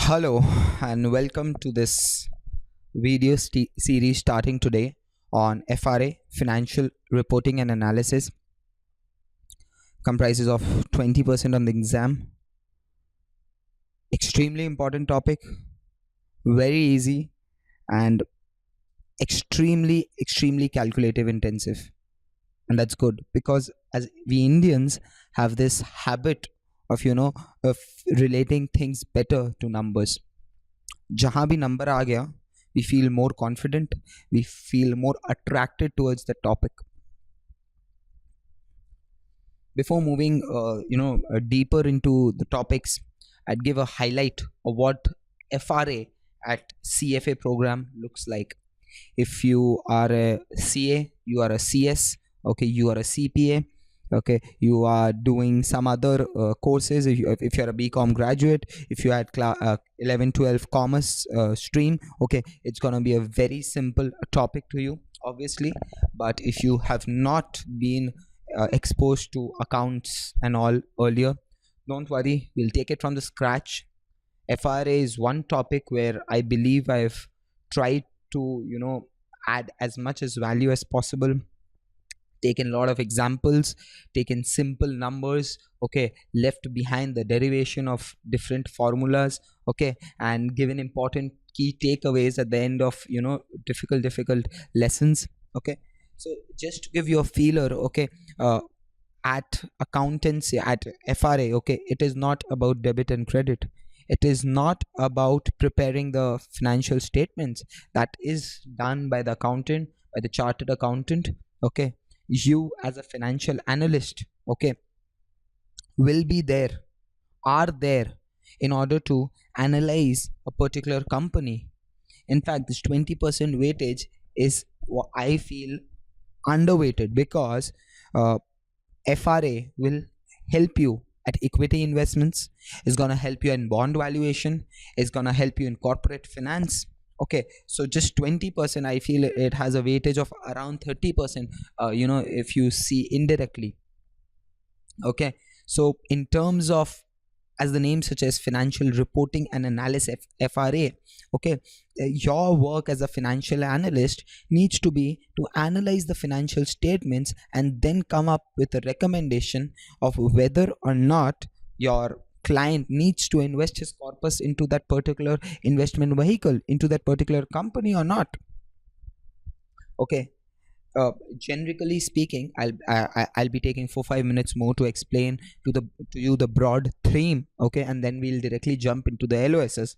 Hello and welcome to this video series starting today on FRA Financial Reporting and Analysis. Comprises of 20% on the exam. Extremely important topic, very easy and extremely calculative intensive, and that's good because as we Indians have this habit of of relating things better to numbers. Jahan bhi number aa gaya, we feel more confident, we feel more attracted towards the topic. Before moving deeper into the topics, I'd give a highlight of what FRA at CFA program looks like. If you are a CA, you are a CS, okay, you are a CPA, okay, you are doing some other courses. If you're a BCom graduate, if you had 11-12 commerce stream, okay, it's gonna be a very simple topic to you, obviously. But if you have not been exposed to accounts and all earlier, don't worry, we'll take it from the scratch. FRA is one topic where I believe I've tried to add as much as value as possible, taken a lot of examples, taken simple numbers, okay, left behind the derivation of different formulas, okay, and given important key takeaways at the end of difficult lessons, okay. So just to give you a feeler, okay, at accountancy, at FRA, okay, it is not about debit and credit. It is not about preparing the financial statements. That is done by the accountant, by the chartered accountant, okay. You as a financial analyst, okay, will be there, are there in order to analyze a particular company. In fact, this 20% weightage is what I feel underweighted, because FRA will help you at equity investments, is going to help you in bond valuation, is going to help you in corporate finance, okay. So just 20%, I feel it has a weightage of around 30%, if you see indirectly, okay. So in terms of, as the name suggests, financial reporting and analysis, FRA, okay, your work as a financial analyst needs to be to analyze the financial statements and then come up with a recommendation of whether or not your client needs to invest his corpus into that particular investment vehicle, into that particular company or not, okay. Generically speaking, I'll be taking 4-5 minutes more to explain to you the broad theme, okay, and then we'll directly jump into the LOSs,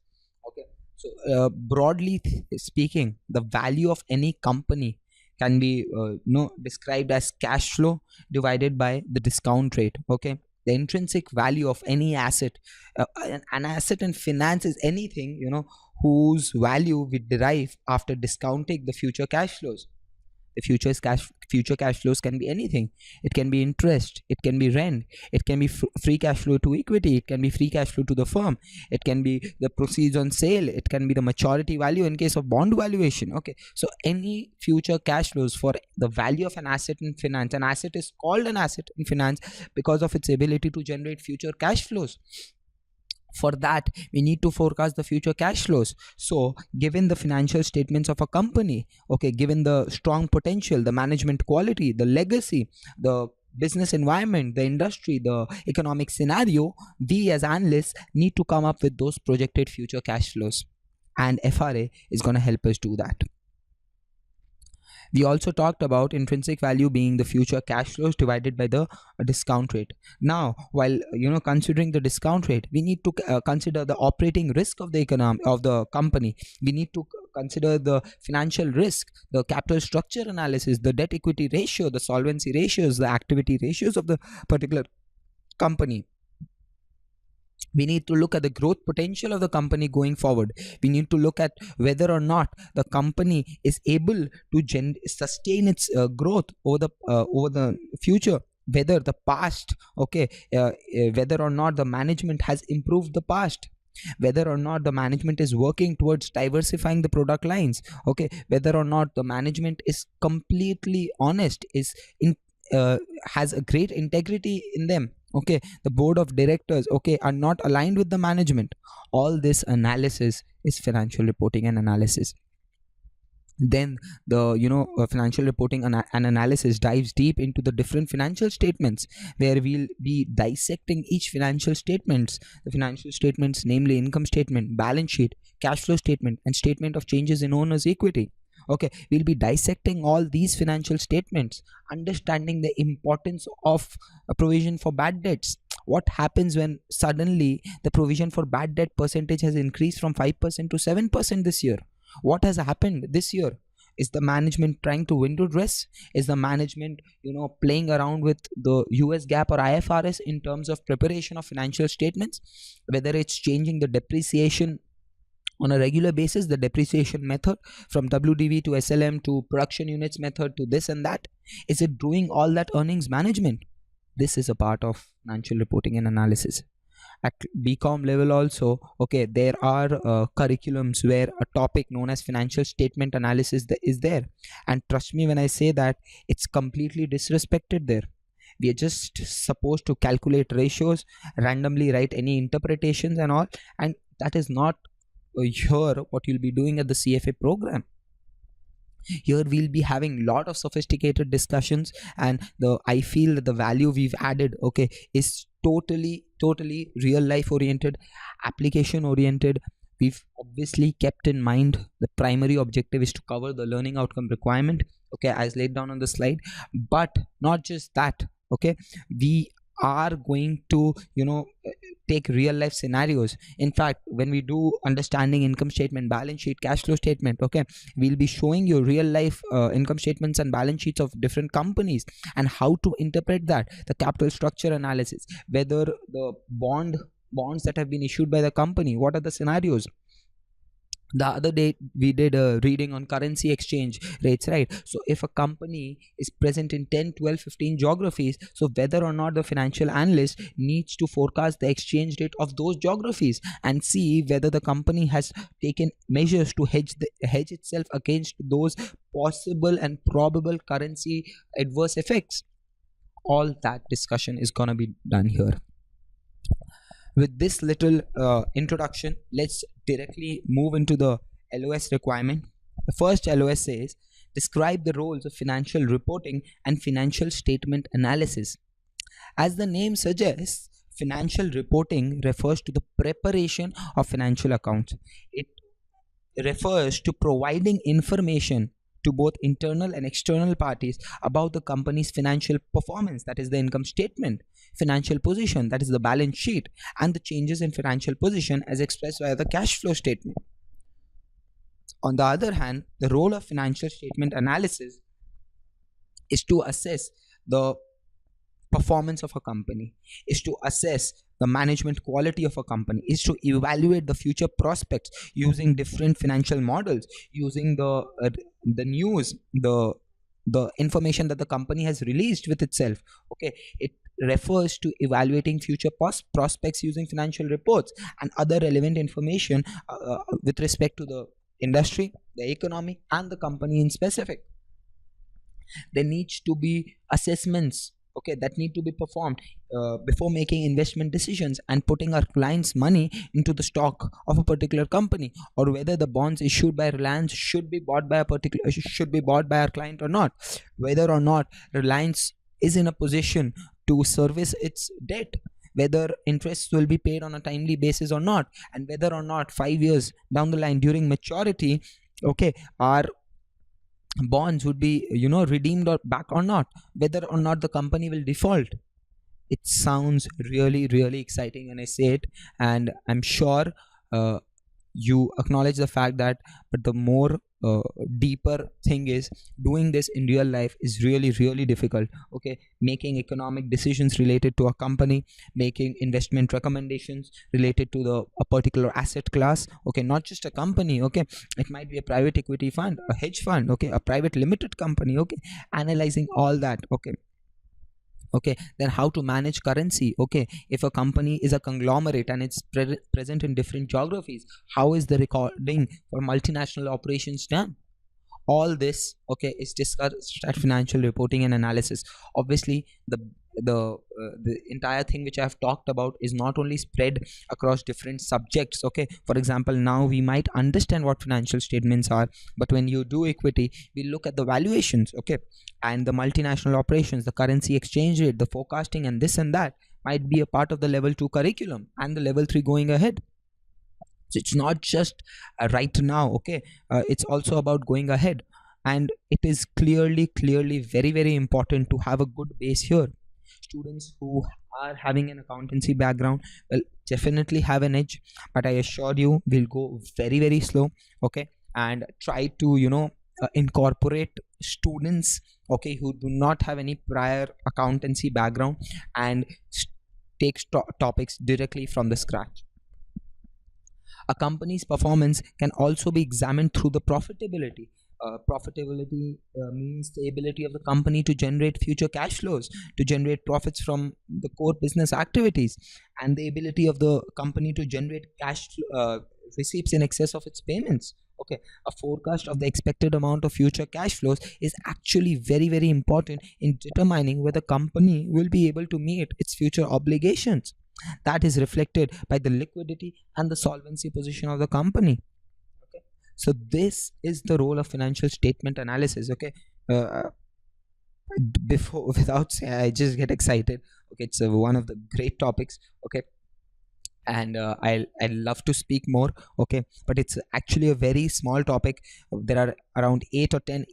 okay. So broadly speaking, the value of any company can be described as cash flow divided by the discount rate, okay. The intrinsic value of any asset, an asset in finance is anything whose value we derive after discounting the future cash flows. The future cash flows can be anything. It can be interest, it can be rent, it can be free cash flow to equity, it can be free cash flow to the firm, it can be the proceeds on sale, it can be the maturity value in case of bond valuation, okay. So any future cash flows for the value of an asset in finance. An asset is called an asset in finance because of its ability to generate future cash flows. For that, we need to forecast the future cash flows. So given the financial statements of a company, okay, given the strong potential, the management quality, the legacy, the business environment, the industry, the economic scenario, we as analysts need to come up with those projected future cash flows, and FRA is going to help us do that. We also talked about intrinsic value being the future cash flows divided by the discount rate. Now, while considering the discount rate, we need to consider the operating risk of the company. We need to consider the financial risk, the capital structure analysis, the debt equity ratio, the solvency ratios, the activity ratios of the particular company. We need to look at the growth potential of the company going forward. We need to look at whether or not the company is able to sustain its growth over the future, whether the past, okay, whether or not the management has improved the past, whether or not the management is working towards diversifying the product lines, okay, whether or not the management is completely honest, has a great integrity in them, Okay, the board of directors, okay, are not aligned with the management. All this analysis is financial reporting and analysis. Then the financial reporting and analysis dives deep into the different financial statements, where we'll be dissecting each financial statements, the financial statements, namely income statement, balance sheet, cash flow statement, and statement of changes in owners equity. Okay, we'll be dissecting all these financial statements, understanding the importance of a provision for bad debts. What happens when suddenly the provision for bad debt percentage has increased from 5% to 7% this year? What has happened this year? Is the management trying to window dress? Is the management playing around with the US GAAP or IFRS in terms of preparation of financial statements? Whether it's changing the depreciation on a regular basis, the depreciation method from WDV to SLM to production units method to this and that, is it doing all that earnings management? This is a part of financial reporting and analysis. At BCom level also, okay, there are curriculums where a topic known as financial statement analysis is there, and trust me when I say that it's completely disrespected there. We are just supposed to calculate ratios, randomly write any interpretations and all, and that is not here what you'll be doing at the CFA program. Here we'll be having lot of sophisticated discussions, and I feel that the value we've added, okay, is totally real life oriented, application oriented. We've obviously kept in mind the primary objective is to cover the learning outcome requirement, okay, as laid down on the slide. But not just that, okay, we are going to take real life scenarios. In fact, when we do understanding income statement, balance sheet, cash flow statement, okay, we'll be showing you real life income statements and balance sheets of different companies and how to interpret that, the capital structure analysis, whether the bonds that have been issued by the company, what are the scenarios. The other day we did a reading on currency exchange rates, right? So if a company is present in 10, 12, 15 geographies, so whether or not the financial analyst needs to forecast the exchange rate of those geographies and see whether the company has taken measures to hedge itself against those possible and probable currency adverse effects. All that discussion is gonna be done here. With this little introduction, let's directly move into the LOS requirement. The first LOS says, describe the roles of financial reporting and financial statement analysis. As the name suggests, financial reporting refers to the preparation of financial accounts. It refers to providing information to both internal and external parties about the company's financial performance, that is the income statement, financial position, that is the balance sheet, and the changes in financial position as expressed via the cash flow statement. On the other hand, the role of financial statement analysis is to assess the performance of a company, is to assess the management quality of a company, is to evaluate the future prospects using different financial models, using the news, the information that the company has released with itself. Okay, it refers to evaluating future prospects using financial reports and other relevant information with respect to the industry, the economy, and the company in specific. There needs to be assessments, okay, that need to be performed before making investment decisions and putting our clients' money into the stock of a particular company, or whether the bonds issued by Reliance should be bought by our client or not, whether or not Reliance is in a position to service its debt, whether interests will be paid on a timely basis or not, and whether or not 5 years down the line during maturity, okay, our bonds would be redeemed or back or not, whether or not the company will default. It sounds really exciting when I say it, and I'm sure you acknowledge the fact that, but the more deeper thing is, doing this in real life is really difficult. Okay, making economic decisions related to a company, making investment recommendations related to a particular asset class, okay, not just a company, okay, it might be a private equity fund, a hedge fund, okay, a private limited company, okay, analyzing all that, okay, then how to manage currency, okay, if a company is a conglomerate and it's present in different geographies, how is the recording for multinational operations done? all this, okay, is discussed at financial reporting and analysis. Obviously, the entire thing which I have talked about is not only spread across different subjects. Okay, for example, now we might understand what financial statements are, but when you do equity, we look at the valuations, okay, and the multinational operations, the currency exchange rate, the forecasting, and this and that might be a part of the level 2 curriculum and the level 3 going ahead. So it's not just right now, okay, it's also about going ahead, and it is clearly very important to have a good base here. Students who are having an accountancy background will definitely have an edge, but I assure you we'll go very slow, okay, and try to incorporate students, okay, who do not have any prior accountancy background and take topics directly from the scratch. A company's performance can also be examined through the profitability. Profitability means the ability of the company to generate future cash flows, to generate profits from the core business activities, and the ability of the company to generate cash receipts in excess of its payments. Okay, a forecast of the expected amount of future cash flows is actually very important in determining whether company will be able to meet its future obligations. That is reflected by the liquidity and the solvency position of the company. Okay, so this is the role of financial statement analysis. Okay, before without saying, I just get excited. Okay, it's one of the great topics. Okay, and I love to speak more, okay, but it's actually a very small topic. There are around 8 or 10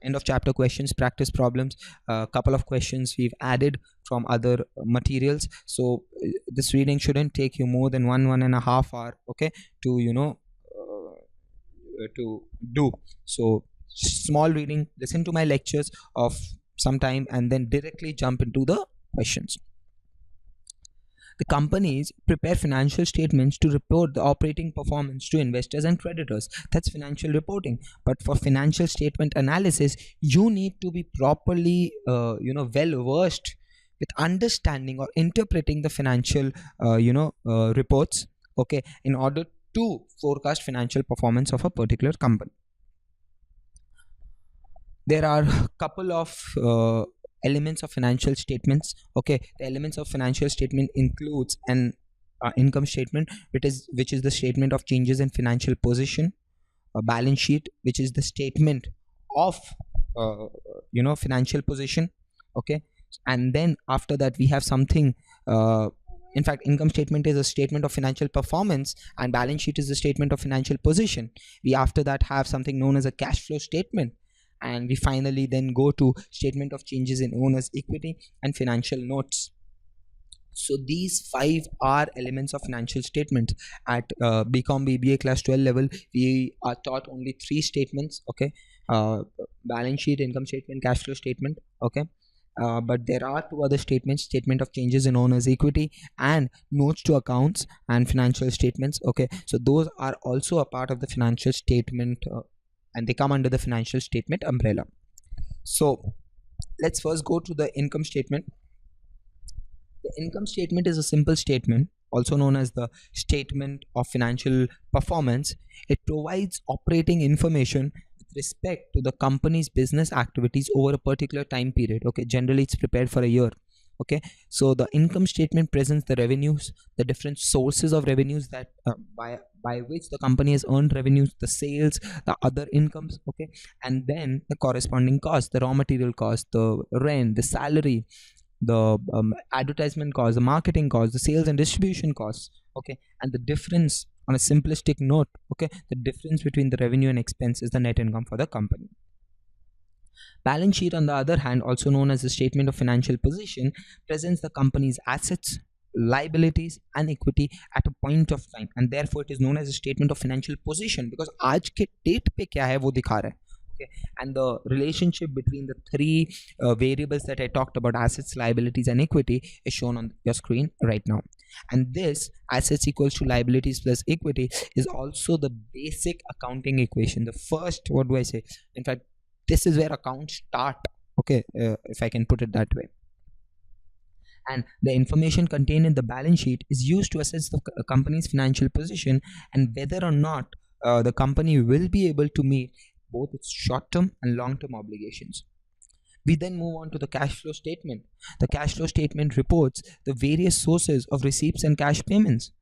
end of chapter questions, practice problems, a couple of questions we've added from other materials, so this reading shouldn't take you more than one and a half hour, okay, to to do. So small reading, listen to my lectures of some time, and then directly jump into the questions. The companies prepare financial statements to report the operating performance to investors and creditors. That's financial reporting. But for financial statement analysis, you need to be properly, well versed with understanding or interpreting the financial, reports. Okay, in order to forecast financial performance of a particular company. There are a couple of elements of financial statements. Okay, the elements of financial statement includes an income statement, which is the statement of changes in financial position, a balance sheet, which is the statement of financial position. Okay, and then after that we have something, in fact, income statement is a statement of financial performance and balance sheet is a statement of financial position. We after that have something known as a cash flow statement, and we finally then go to statement of changes in owner's equity and financial notes. So these 5 are elements of financial statement. At BCom BBA class 12 level, we are taught only 3 statements. Okay, balance sheet, income statement, cash flow statement. Okay, but there are 2 other statements: statement of changes in owner's equity and notes to accounts and financial statements. Okay, so those are also a part of the financial statement, and they come under the financial statement umbrella. So let's first go to the income statement. The income statement is a simple statement, also known as the statement of financial performance. It provides operating information with respect to the company's business activities over a particular time period. Okay, generally it's prepared for a year. Okay, so the income statement presents the revenues, the different sources of revenues that by which the company has earned revenues, the sales, the other incomes. Okay, and then the corresponding cost, the raw material cost, the rent, the salary, the advertisement cost, the marketing cost, the sales and distribution costs. Okay, and the difference, on a simplistic note, okay, the difference between the revenue and expense is the net income for the company. Balance sheet, on the other hand, also known as the statement of financial position, presents the company's assets, liabilities and equity at a point of time, and therefore it is known as a statement of financial position because आज के date पे क्या है वो दिखा रहा है. Okay, and the relationship between the 3 variables that I talked about, assets, liabilities and equity, is shown on your screen right now. And this assets equals to liabilities plus equity is also the basic accounting equation. The first, what do I say? In fact, this is where accounts start. Okay, if I can put it that way. And the information contained in the balance sheet is used to assess the company's financial position and whether or not the company will be able to meet both its short-term and long-term obligations. We then move on to the cash flow statement. The cash flow statement reports the various sources of receipts and cash payments.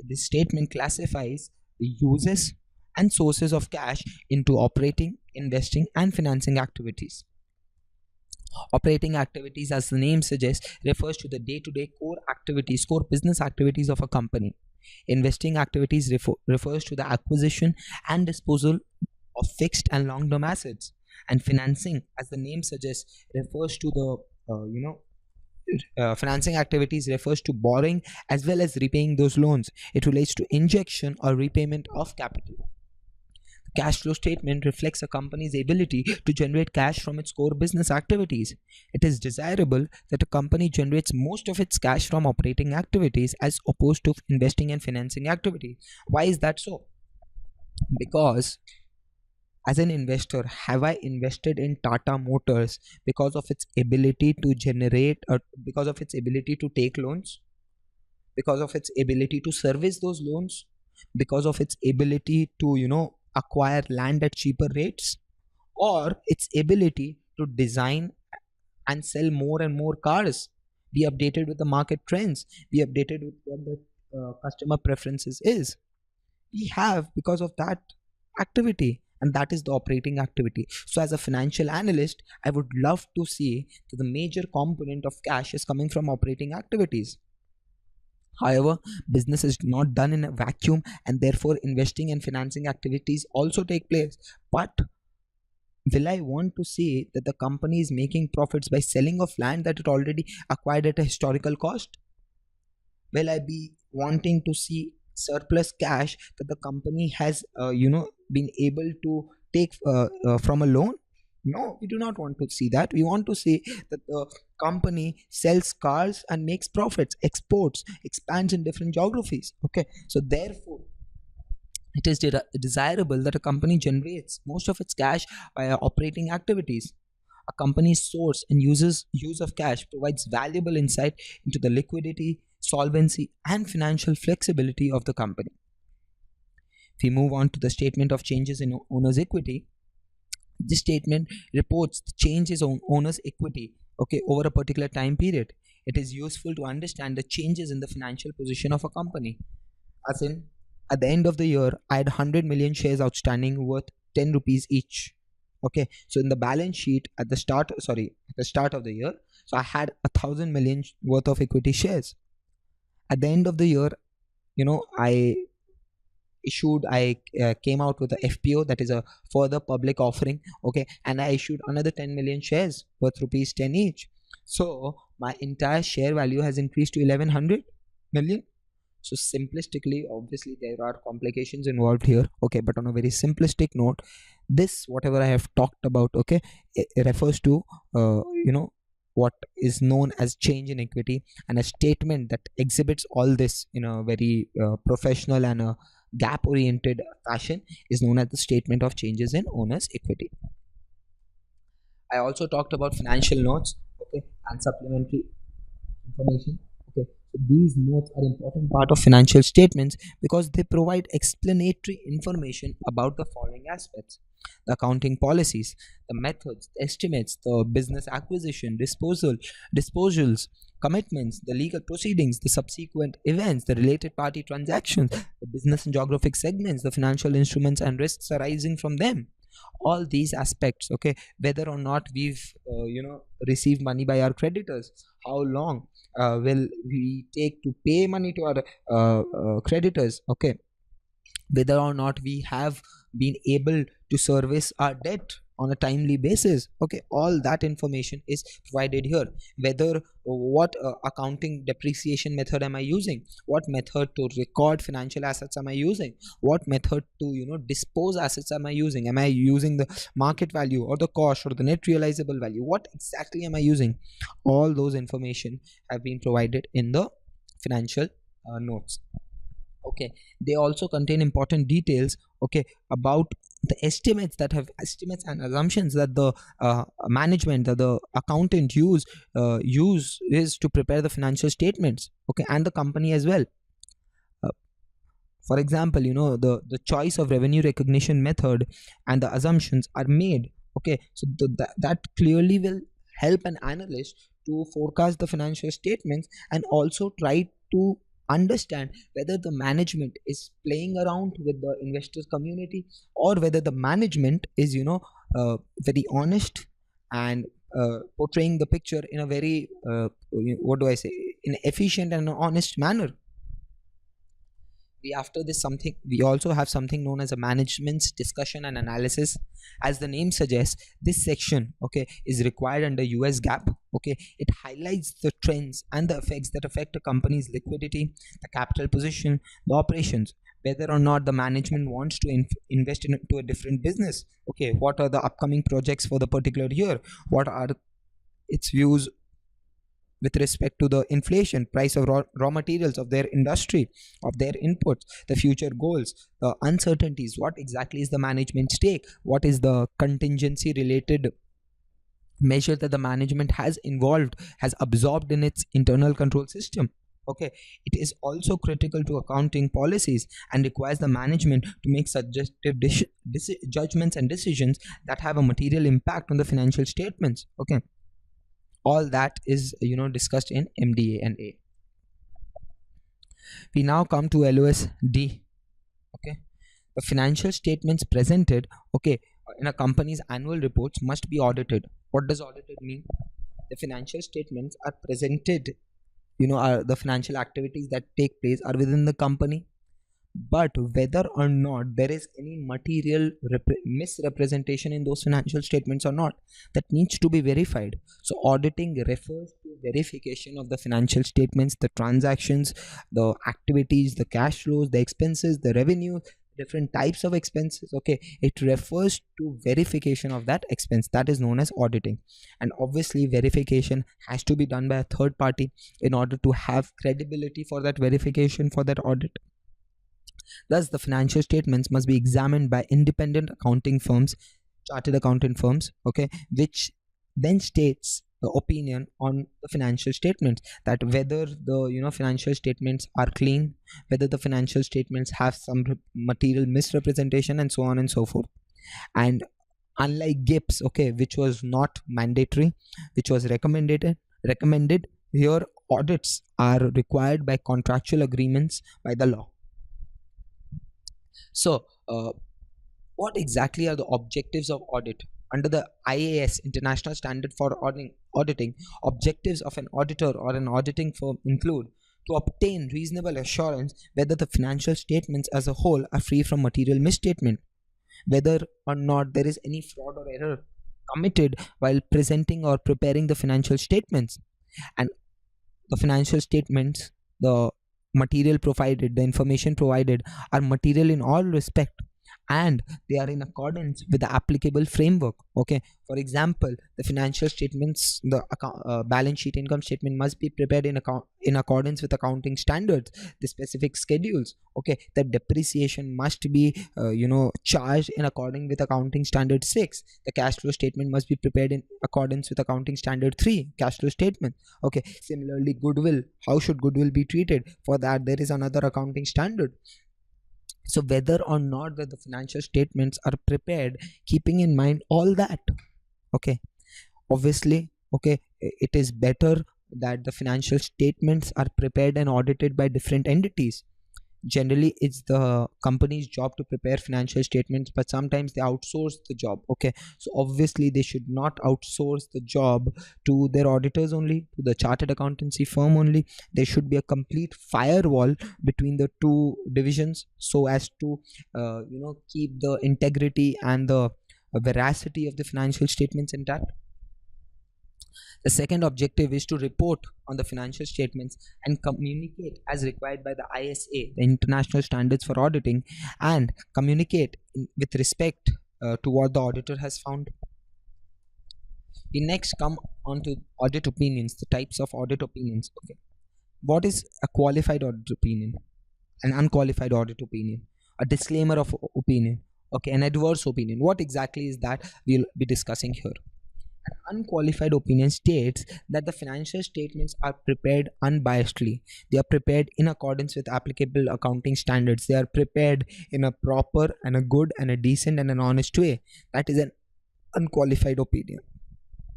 This statement classifies the uses and sources of cash into operating, investing, and financing activities. Operating activities, as the name suggests, refers to the day-to-day core activities, core business activities of a company. Investing activities refers to the acquisition and disposal of fixed and long-term assets. And financing, as the name suggests, refers to the financing activities refers to borrowing as well as repaying those loans. It relates to injection or repayment of capital. The cash flow statement reflects a company's ability to generate cash from its core business activities. It is desirable that a company generates most of its cash from operating activities as opposed to investing and financing activities. Why is that so? Because as an investor, have I invested in Tata Motors because of its ability to generate, or because of its ability to take loans, because of its ability to service those loans, because of its ability to acquire land at cheaper rates, or its ability to design and sell more and more cars, be updated with the market trends, be updated with what the customer preferences is? We have because of that activity, and that is the operating activity. So as a financial analyst, I would love to see that the major component of cash is coming from operating activities. However, business is not done in a vacuum, and therefore investing and financing activities also take place. But will I want to see that the company is making profits by selling of land that it already acquired at a historical cost? Will I be wanting to see surplus cash that the company has been able to take from a loan? No, we do not want to see that. We want to see that the company sells cars and makes profits, exports, expands in different geographies. Okay, so therefore it is desirable that a company generates most of its cash via operating activities. A company's source and use of cash provides valuable insight into the liquidity, solvency, and financial flexibility of the company. If we move on to the statement of changes in owner's equity, this statement reports the changes on owner's equity over a particular time period. It is useful to understand the changes in the financial position of a company. As in, at the end of the year, I had 100 million shares outstanding worth 10 rupees each. Okay, so in the balance sheet at the start of the year, so I had 1,000 million worth of equity shares. At the end of the year, I came out with a FPO, that is a further public offering. Okay, and I issued another 10 million shares worth rupees 10 each. So my entire share value has increased to 1100 million. So simplistically, obviously there are complications involved here, okay, but on a very simplistic note, this whatever I have talked about, okay, it refers to what is known as change in equity, and a statement that exhibits all this in a very professional and a gap oriented fashion is known as the statement of changes in owner's equity. I also talked about financial notes, okay, and supplementary information. Okay, so these notes are important part of financial statements because they provide explanatory information about the following aspects: the accounting policies, the methods, the estimates, the business acquisition, disposals, commitments, the legal proceedings, the subsequent events, the related party transactions, the business and geographic segments, the financial instruments and risks arising from them. All these aspects, okay, whether or not we've received money by our creditors, how long will we take to pay money to our creditors, okay, whether or not we have been able to service our debt on a timely basis, okay, all that information is provided here. Whether what accounting depreciation method am I using, what method to record financial assets am I using, what method to dispose assets am I using the market value or the cost or the net realizable value, what exactly am I using? All those information have been provided in the financial notes. Okay, they also contain important details, okay, about the estimates and assumptions that the management, that the accountant use is to prepare the financial statements, okay, and the company as well. For example, the choice of revenue recognition method and the assumptions are made. Okay, so that clearly will help an analyst to forecast the financial statements and also try to understand whether the management is playing around with the investor community, or whether the management is very honest and portraying the picture in a very what do I say, in efficient and honest manner. We also have something known as a management's discussion and analysis. As the name suggests, this section, okay, is required under US GAAP. Okay, it highlights the trends and the effects that affect a company's liquidity, the capital position, the operations, whether or not the management wants to invest into a different business. Okay, what are the upcoming projects for the particular year, what are its views with respect to the inflation, price of raw materials of their industry, of their inputs, the future goals, the uncertainties, what exactly is the management's stake, what is the contingency related measure that the management has absorbed in its internal control system. Okay, it is also critical to accounting policies and requires the management to make subjective judgments and decisions that have a material impact on the financial statements. Okay, all that is discussed in MDA and A. We now come to LOS-D. Okay, the financial statements presented, okay, in a company's annual reports must be audited. What does audited mean? The financial statements are presented, are the financial activities that take place are within the company, but whether or not there is any material misrepresentation in those financial statements or not, that needs to be verified. So auditing refers to verification of the financial statements, the transactions, the activities, the cash flows, the expenses, the revenue, different types of expenses. Okay, it refers to verification of that expense. That is known as auditing. And obviously verification has to be done by a third party in order to have credibility for that verification, for that audit. Thus, the financial statements must be examined by independent accounting firms, chartered accountant firms, okay, which then states the opinion on the financial statements, that whether the financial statements are clean, whether the financial statements have some material misrepresentation, and so on and so forth. And unlike GIPS, okay, which was not mandatory, which was recommended, here audits are required by contractual agreements by the law. So, what exactly are the objectives of audit? Under the IAS, International Standard for Auditing, objectives of an auditor or an auditing firm include to obtain reasonable assurance whether the financial statements as a whole are free from material misstatement, whether or not there is any fraud or error committed while presenting or preparing the financial statements, and the financial statements, the material provided, the information provided are material in all respect, and they are in accordance with the applicable framework. Okay, for example, the financial statements, the balance sheet, income statement must be prepared in accordance with accounting standards, the specific schedules. Okay, the depreciation must be charged in accordance with accounting standard 6. The cash flow statement must be prepared in accordance with accounting standard 3, cash flow statement. Okay, similarly, goodwill, how should goodwill be treated? For that there is another accounting standard. So whether or not that the financial statements are prepared keeping in mind all that, okay, obviously, okay, it is better that the financial statements are prepared and audited by different entities. Generally it's the company's job to prepare financial statements, but sometimes they outsource the job. Okay, so obviously they should not outsource the job to their auditors only, to the chartered accountancy firm only. There should be a complete firewall between the two divisions, so as to keep the integrity and the veracity of the financial statements intact. The second objective is to report on the financial statements and communicate as required by the ISA, the International Standards for Auditing, and communicate with respect to what the auditor has found. We next come on to audit opinions, the types of audit opinions. Okay, what is a qualified audit opinion, an unqualified audit opinion, a disclaimer of opinion, okay, an adverse opinion? What exactly is that? We'll be discussing here. An unqualified opinion states that the financial statements are prepared unbiasedly. They are prepared in accordance with applicable accounting standards. They are prepared in a proper and a good and a decent and an honest way. That is an unqualified opinion.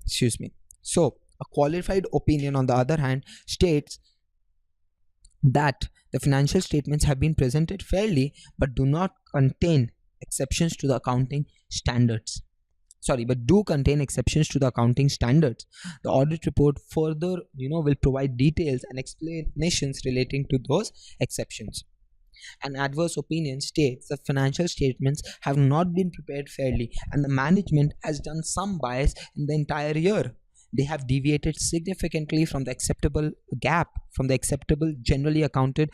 Excuse me. So, a qualified opinion, on the other hand, states that the financial statements have been presented fairly but do not contain exceptions to the accounting standards. Sorry, but do contain exceptions to the accounting standards. The audit report further, will provide details and explanations relating to those exceptions. An adverse opinion states that financial statements have not been prepared fairly and the management has done some bias in the entire year. They have deviated significantly from the acceptable gap, from the acceptable generally accepted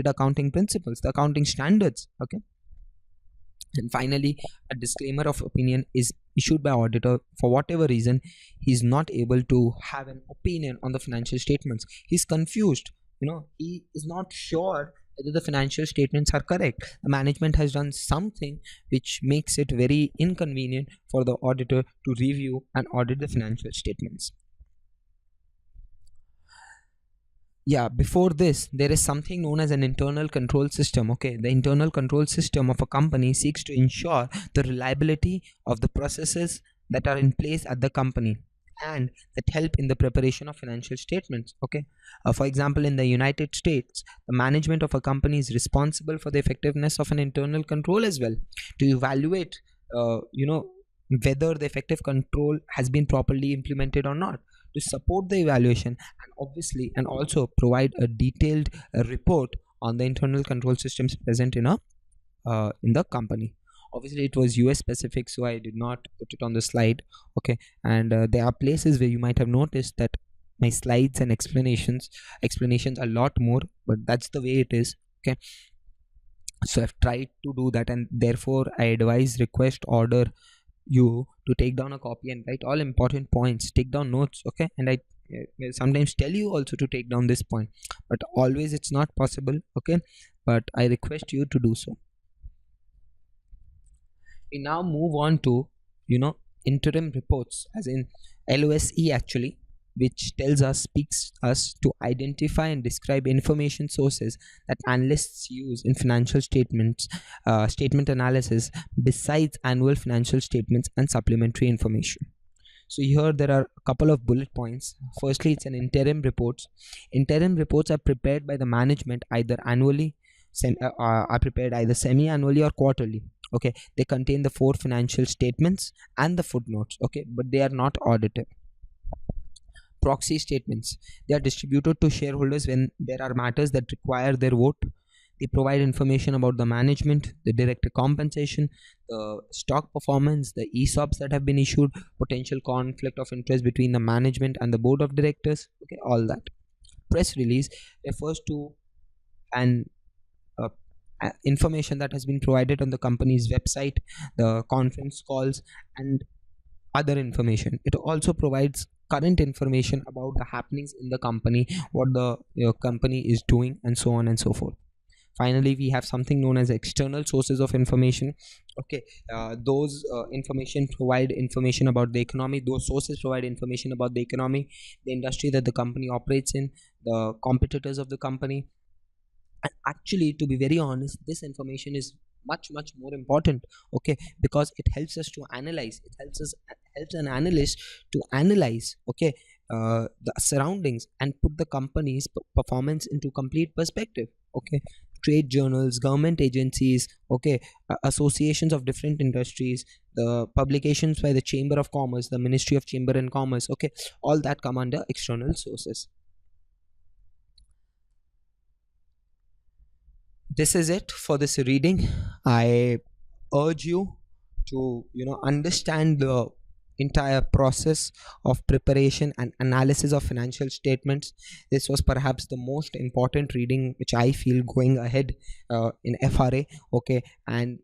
accounting principles, the accounting standards. Okay. And finally, a disclaimer of opinion is issued by auditor. For whatever reason, he is not able to have an opinion on the financial statements. He's confused. He is not sure whether the financial statements are correct. The management has done something which makes it very inconvenient for the auditor to review and audit the financial statements. Yeah, before this, there is something known as an internal control system. Okay, the internal control system of a company seeks to ensure the reliability of the processes that are in place at the company and that help in the preparation of financial statements. Okay, for example, in the United States, the management of a company is responsible for the effectiveness of an internal control as well, to evaluate, whether the effective control has been properly implemented or not, to support the evaluation, and obviously and also provide a detailed report on the internal control systems present in the company. Obviously it was US specific, so I did not put it on the slide. Okay, and there are places where you might have noticed that my slides and explanations are a lot more, but that's the way it is. Okay, so I've tried to do that, and therefore I advise, request, order you to take down a copy and write all important points, take down notes. Okay, and I sometimes tell you also to take down this point, but always it's not possible. Okay, but I request you to do so. We now move on to interim reports, as in LOSE actually, which speaks us to identify and describe information sources that analysts use in financial statement analysis besides annual financial statements and supplementary information. So here there are a couple of bullet points. Firstly, it's an interim reports. Interim reports are prepared by the management either annually, are prepared either semi-annually or quarterly. Okay, they contain the 4 financial statements and the footnotes. Okay, but they are not audited. Proxy statements, they are distributed to shareholders when there are matters that require their vote. They provide information about the management, the director compensation, the stock performance, the ESOPs that have been issued, potential conflict of interest between the management and the board of directors. Okay, all that. Press release refers to an information that has been provided on the company's website, the conference calls, and other information. It also provides current information about the happenings in the company, what the company is doing, and so on and so forth. Finally, we have something known as external sources of information. Okay, those information provide information about the economy. Those sources provide information about the economy, the industry that the company operates in, the competitors of the company. And actually, to be very honest, this information is much more important. Okay, because it helps us to analyze. It helps an analyst to analyze, okay, the surroundings and put the company's performance into complete perspective. Okay, trade journals, government agencies, okay, associations of different industries, the publications by the Chamber of Commerce, the Ministry of Chamber and Commerce. Okay, all that come under external sources. This is it for this reading. I urge you to understand the entire process of preparation and analysis of financial statements. This was perhaps the most important reading which I feel going ahead in FRA. Okay, and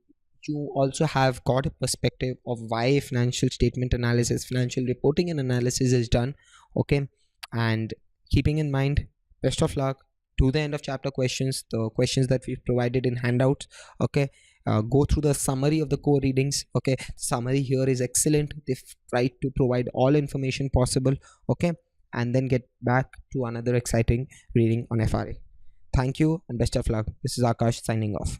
you also have got a perspective of why financial statement analysis, financial reporting and analysis is done. Okay, and keeping in mind, best of luck to the end of chapter questions, the questions that we've provided in handouts. Okay, go through the summary of the core readings. Okay, summary here is excellent. They've tried to provide all information possible. Okay, and then get back to another exciting reading on FRA. Thank you and best of luck. This is Akash signing off.